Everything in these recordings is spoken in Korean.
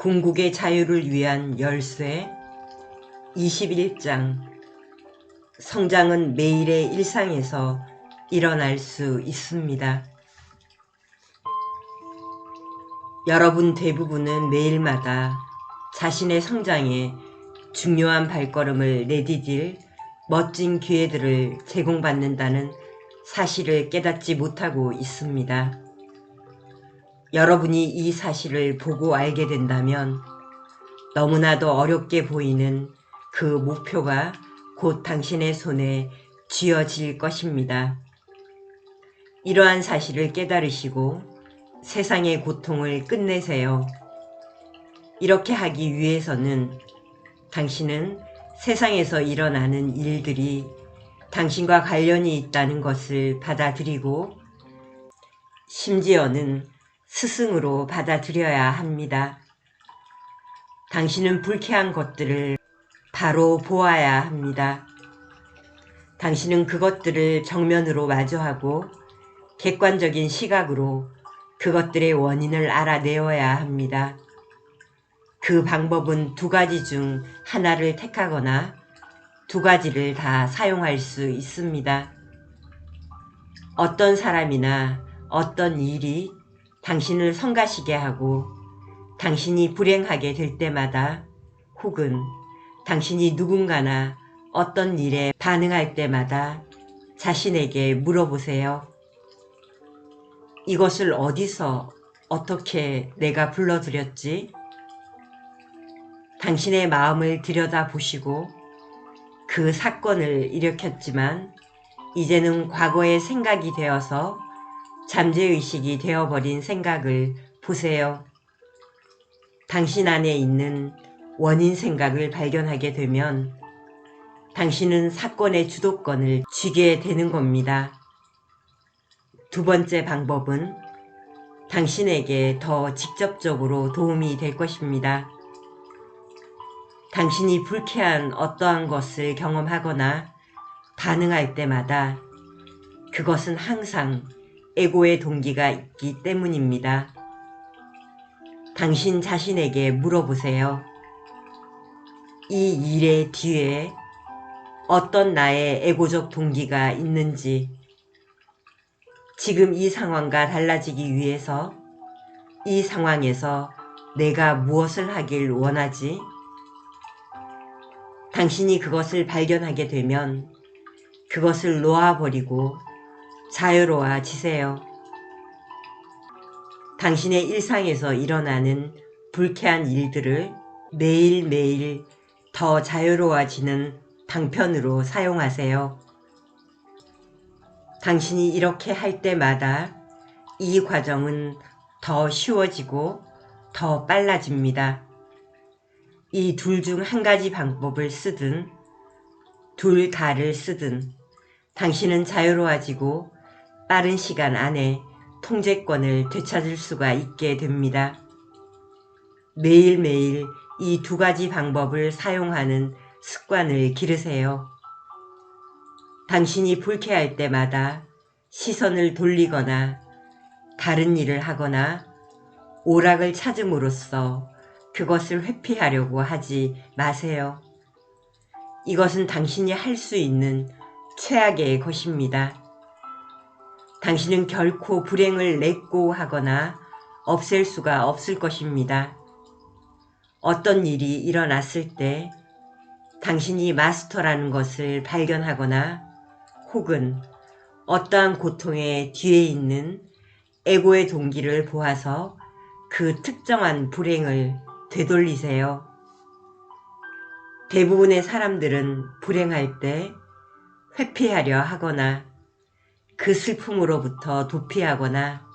궁극의 자유를 위한 열쇠 21장. 성장은 매일의 일상에서 일어날 수 있습니다. 여러분 대부분은 매일마다 자신의 성장에 중요한 발걸음을 내디딜 멋진 기회들을 제공받는다는 사실을 깨닫지 못하고 있습니다. 여러분이 이 사실을 보고 알게 된다면 너무나도 어렵게 보이는 그 목표가 곧 당신의 손에 쥐어질 것입니다. 이러한 사실을 깨달으시고 세상의 고통을 끝내세요. 이렇게 하기 위해서는 당신은 세상에서 일어나는 일들이 당신과 관련이 있다는 것을 받아들이고 심지어는 스승으로 받아들여야 합니다. 당신은 불쾌한 것들을 바로 보아야 합니다. 당신은 그것들을 정면으로 마주하고 객관적인 시각으로 그것들의 원인을 알아내어야 합니다. 그 방법은 두 가지 중 하나를 택하거나 두 가지를 다 사용할 수 있습니다. 어떤 사람이나 어떤 일이 당신을 성가시게 하고 당신이 불행하게 될 때마다 혹은 당신이 누군가나 어떤 일에 반응할 때마다 자신에게 물어보세요. 이것을 어디서 어떻게 내가 불러들였지? 당신의 마음을 들여다보시고 그 사건을 일으켰지만 이제는 과거의 생각이 되어서 잠재의식이 되어버린 생각을 보세요. 당신 안에 있는 원인 생각을 발견하게 되면 당신은 사건의 주도권을 쥐게 되는 겁니다. 두 번째 방법은 당신에게 더 직접적으로 도움이 될 것입니다. 당신이 불쾌한 어떠한 것을 경험하거나 반응할 때마다 그것은 항상 에고의 동기가 있기 때문입니다. 당신 자신에게 물어보세요. 이 일의 뒤에 어떤 나의 에고적 동기가 있는지, 지금 이 상황과 달라지기 위해서 이 상황에서 내가 무엇을 하길 원하지? 당신이 그것을 발견하게 되면 그것을 놓아버리고 자유로워지세요. 당신의 일상에서 일어나는 불쾌한 일들을 매일매일 더 자유로워지는 방편으로 사용하세요. 당신이 이렇게 할 때마다 이 과정은 더 쉬워지고 더 빨라집니다. 이 둘 중 한 가지 방법을 쓰든 둘 다를 쓰든 당신은 자유로워지고 빠른 시간 안에 통제권을 되찾을 수가 있게 됩니다. 매일매일 이 두 가지 방법을 사용하는 습관을 기르세요. 당신이 불쾌할 때마다 시선을 돌리거나 다른 일을 하거나 오락을 찾음으로써 그것을 회피하려고 하지 마세요. 이것은 당신이 할 수 있는 최악의 것입니다. 당신은 결코 불행을 내고하거나 없앨 수가 없을 것입니다. 어떤 일이 일어났을 때 당신이 마스터라는 것을 발견하거나 혹은 어떠한 고통의 뒤에 있는 에고의 동기를 보아서 그 특정한 불행을 되돌리세요. 대부분의 사람들은 불행할 때 회피하려 하거나 그 슬픔으로부터 도피하거나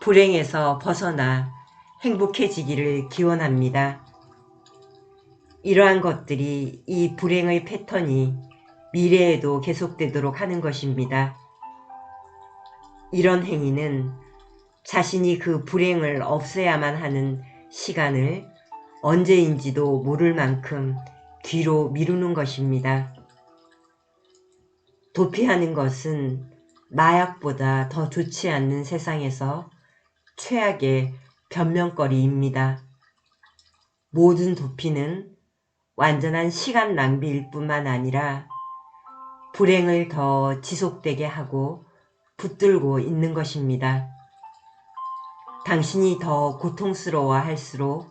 불행에서 벗어나 행복해지기를 기원합니다. 이러한 것들이 이 불행의 패턴이 미래에도 계속되도록 하는 것입니다. 이런 행위는 자신이 그 불행을 없애야만 하는 시간을 언제인지도 모를 만큼 뒤로 미루는 것입니다. 도피하는 것은 마약보다 더 좋지 않는 세상에서 최악의 변명거리입니다. 모든 도피는 완전한 시간 낭비일 뿐만 아니라 불행을 더 지속되게 하고 붙들고 있는 것입니다. 당신이 더 고통스러워 할수록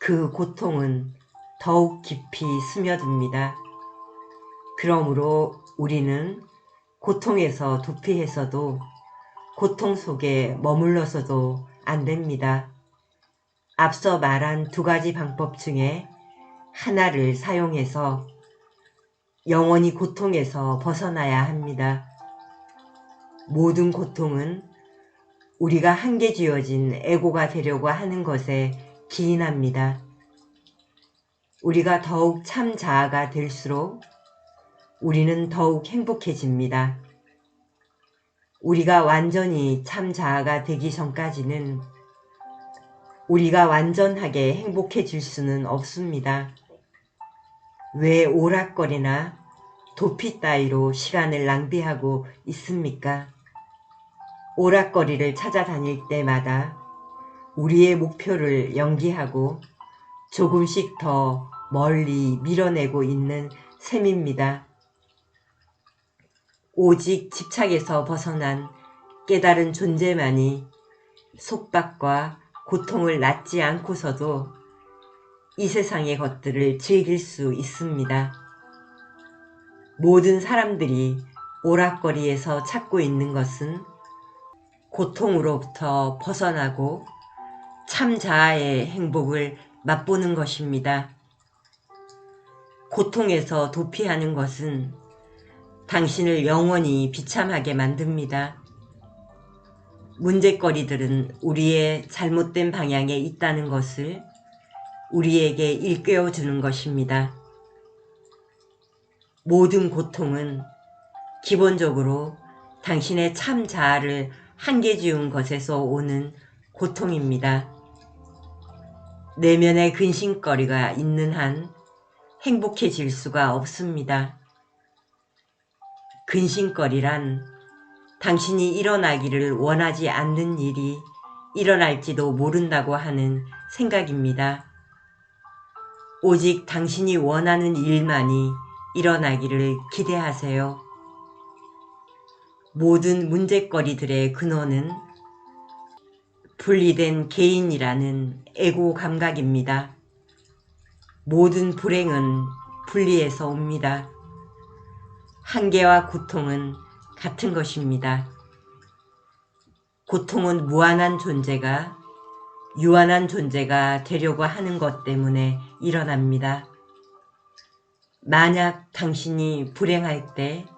그 고통은 더욱 깊이 스며듭니다. 그러므로 우리는 고통에서 도피해서도 고통 속에 머물러서도 안 됩니다. 앞서 말한 두 가지 방법 중에 하나를 사용해서 영원히 고통에서 벗어나야 합니다. 모든 고통은 우리가 한계 지어진 에고가 되려고 하는 것에 기인합니다. 우리가 더욱 참 자아가 될수록 우리는 더욱 행복해집니다. 우리가 완전히 참 자아가 되기 전까지는 우리가 완전하게 행복해질 수는 없습니다. 왜 오락거리나 도피 따위로 시간을 낭비하고 있습니까? 오락거리를 찾아다닐 때마다 우리의 목표를 연기하고 조금씩 더 멀리 밀어내고 있는 셈입니다. 오직 집착에서 벗어난 깨달은 존재만이 속박과 고통을 낳지 않고서도 이 세상의 것들을 즐길 수 있습니다. 모든 사람들이 오락거리에서 찾고 있는 것은 고통으로부터 벗어나고 참 자아의 행복을 맛보는 것입니다. 고통에서 도피하는 것은 당신을 영원히 비참하게 만듭니다. 문제거리들은 우리의 잘못된 방향에 있다는 것을 우리에게 일깨워주는 것입니다. 모든 고통은 기본적으로 당신의 참 자아를 한계 지운 것에서 오는 고통입니다. 내면의 근심거리가 있는 한 행복해질 수가 없습니다. 근심거리란 당신이 일어나기를 원하지 않는 일이 일어날지도 모른다고 하는 생각입니다. 오직 당신이 원하는 일만이 일어나기를 기대하세요. 모든 문제거리들의 근원은 분리된 개인이라는 에고 감각입니다. 모든 불행은 분리해서 옵니다. 한계와 고통은 같은 것입니다. 고통은 무한한 존재가 유한한 존재가 되려고 하는 것 때문에 일어납니다. 만약 당신이 불행할 때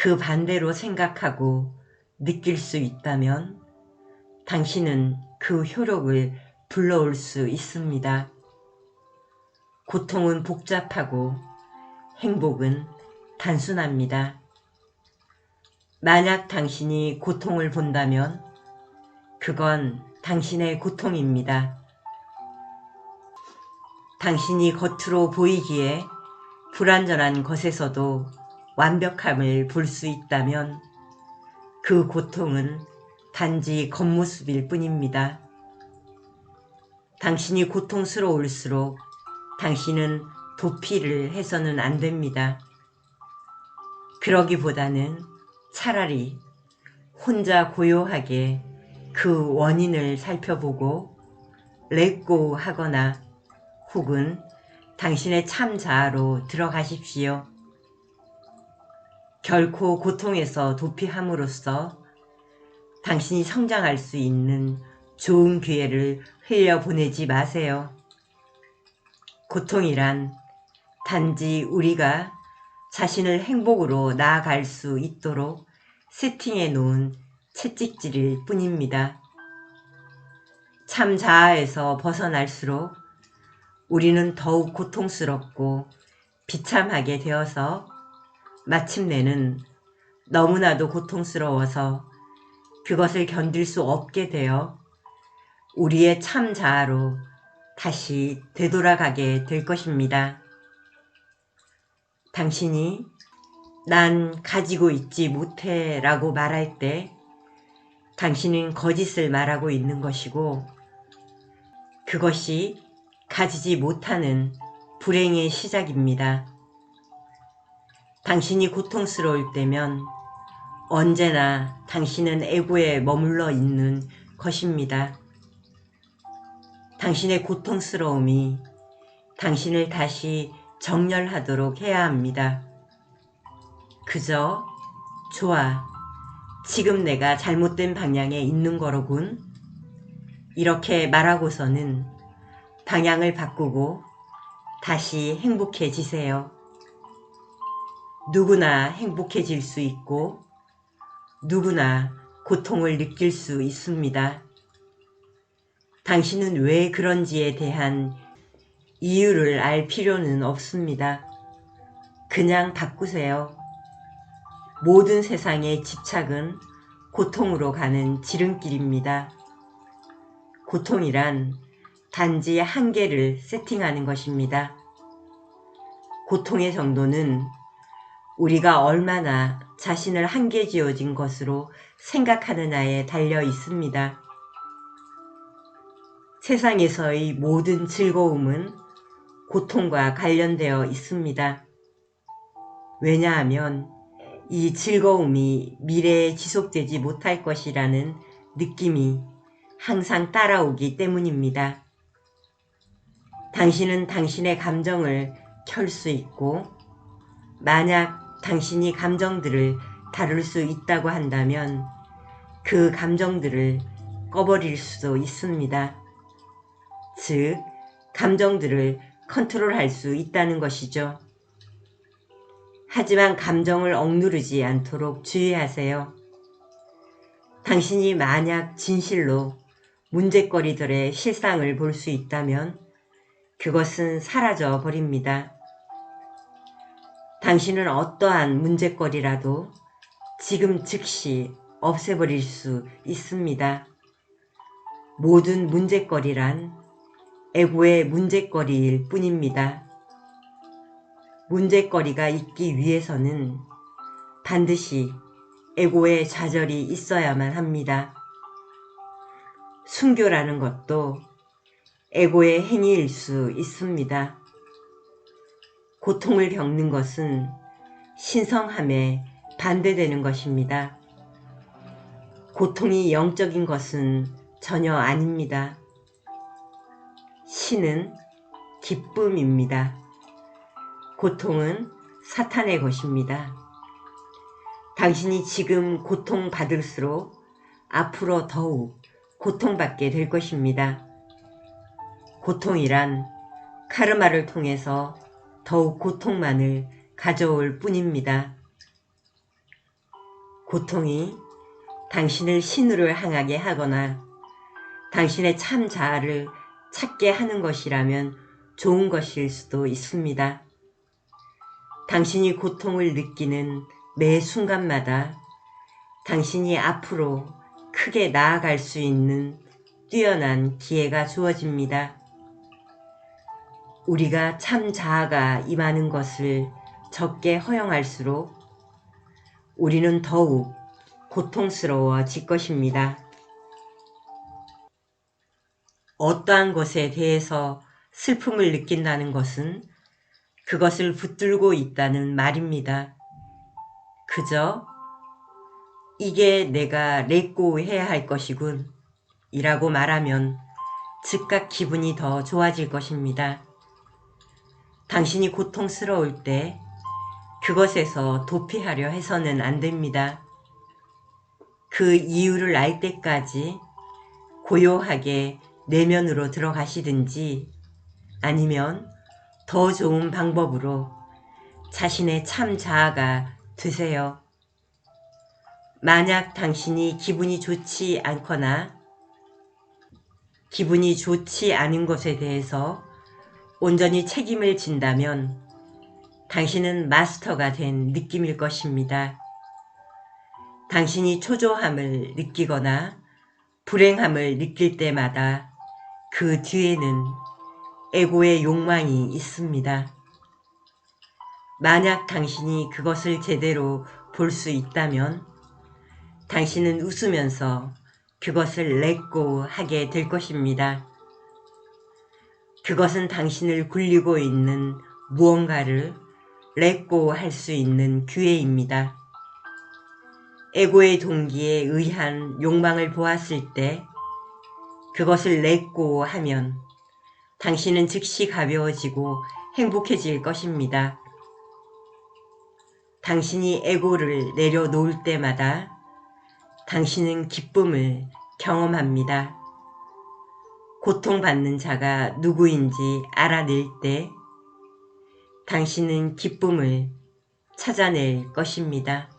그 반대로 생각하고 느낄 수 있다면 당신은 그 효력을 불러올 수 있습니다. 고통은 복잡하고 행복은 단순합니다. 만약 당신이 고통을 본다면 그건 당신의 고통입니다. 당신이 겉으로 보이기에 불완전한 것에서도 완벽함을 볼 수 있다면 그 고통은 단지 겉모습일 뿐입니다. 당신이 고통스러울수록 당신은 도피를 해서는 안 됩니다. 그러기보다는 차라리 혼자 고요하게 그 원인을 살펴보고 렛고 하거나 혹은 당신의 참 자아로 들어가십시오. 결코 고통에서 도피함으로써 당신이 성장할 수 있는 좋은 기회를 흘려보내지 마세요. 고통이란 단지 우리가 자신을 행복으로 나아갈 수 있도록 세팅해 놓은 채찍질일 뿐입니다. 참 자아에서 벗어날수록 우리는 더욱 고통스럽고 비참하게 되어서 마침내는 너무나도 고통스러워서 그것을 견딜 수 없게 되어 우리의 참 자아로 다시 되돌아가게 될 것입니다. 당신이 난 가지고 있지 못해 라고 말할 때 당신은 거짓을 말하고 있는 것이고 그것이 가지지 못하는 불행의 시작입니다. 당신이 고통스러울 때면 언제나 당신은 애고에 머물러 있는 것입니다. 당신의 고통스러움이 당신을 다시 정렬하도록 해야 합니다. 그저 좋아, 지금 내가 잘못된 방향에 있는 거로군. 이렇게 말하고서는 방향을 바꾸고 다시 행복해지세요. 누구나 행복해질 수 있고 누구나 고통을 느낄 수 있습니다. 당신은 왜 그런지에 대한 이유를 알 필요는 없습니다. 그냥 바꾸세요. 모든 세상의 집착은 고통으로 가는 지름길입니다. 고통이란 단지 한계를 세팅하는 것입니다. 고통의 정도는 우리가 얼마나 자신을 한계 지어진 것으로 생각하느냐에 달려 있습니다. 세상에서의 모든 즐거움은 고통과 관련되어 있습니다. 왜냐하면 이 즐거움이 미래에 지속되지 못할 것이라는 느낌이 항상 따라오기 때문입니다. 당신은 당신의 감정을 켤 수 있고 만약 당신이 감정들을 다룰 수 있다고 한다면 그 감정들을 꺼버릴 수도 있습니다. 즉, 감정들을 컨트롤할 수 있다는 것이죠. 하지만 감정을 억누르지 않도록 주의하세요. 당신이 만약 진실로 문제거리들의 실상을 볼 수 있다면 그것은 사라져 버립니다. 당신은 어떠한 문제거리라도 지금 즉시 없애버릴 수 있습니다. 모든 문제거리란 에고의 문제거리일 뿐입니다. 문제거리가 있기 위해서는 반드시 에고의 좌절이 있어야만 합니다. 순교라는 것도 에고의 행위일 수 있습니다. 고통을 겪는 것은 신성함에 반대되는 것입니다. 고통이 영적인 것은 전혀 아닙니다. 신은 기쁨입니다. 고통은 사탄의 것입니다. 당신이 지금 고통받을수록 앞으로 더욱 고통받게 될 것입니다. 고통이란 카르마를 통해서 더욱 고통만을 가져올 뿐입니다. 고통이 당신을 신으로 향하게 하거나 당신의 참 자아를 찾게 하는 것이라면 좋은 것일 수도 있습니다. 당신이 고통을 느끼는 매 순간마다 당신이 앞으로 크게 나아갈 수 있는 뛰어난 기회가 주어집니다. 우리가 참 자아가 임하는 것을 적게 허용할수록 우리는 더욱 고통스러워질 것입니다. 어떠한 것에 대해서 슬픔을 느낀다는 것은 그것을 붙들고 있다는 말입니다. 그저 이게 내가 렛고 해야 할 것이군 이라고 말하면 즉각 기분이 더 좋아질 것입니다. 당신이 고통스러울 때 그것에서 도피하려 해서는 안 됩니다. 그 이유를 알 때까지 고요하게 내면으로 들어가시든지 아니면 더 좋은 방법으로 자신의 참 자아가 되세요. 만약 당신이 기분이 좋지 않거나 기분이 좋지 않은 것에 대해서 온전히 책임을 진다면 당신은 마스터가 된 느낌일 것입니다. 당신이 초조함을 느끼거나 불행함을 느낄 때마다 그 뒤에는 에고의 욕망이 있습니다. 만약 당신이 그것을 제대로 볼 수 있다면 당신은 웃으면서 그것을 렛고 하게 될 것입니다. 그것은 당신을 굴리고 있는 무언가를 렛고 할 수 있는 기회입니다. 에고의 동기에 의한 욕망을 보았을 때 그것을 렛고 하면 당신은 즉시 가벼워지고 행복해질 것입니다. 당신이 에고를 내려놓을 때마다 당신은 기쁨을 경험합니다. 고통받는 자가 누구인지 알아낼 때 당신은 기쁨을 찾아낼 것입니다.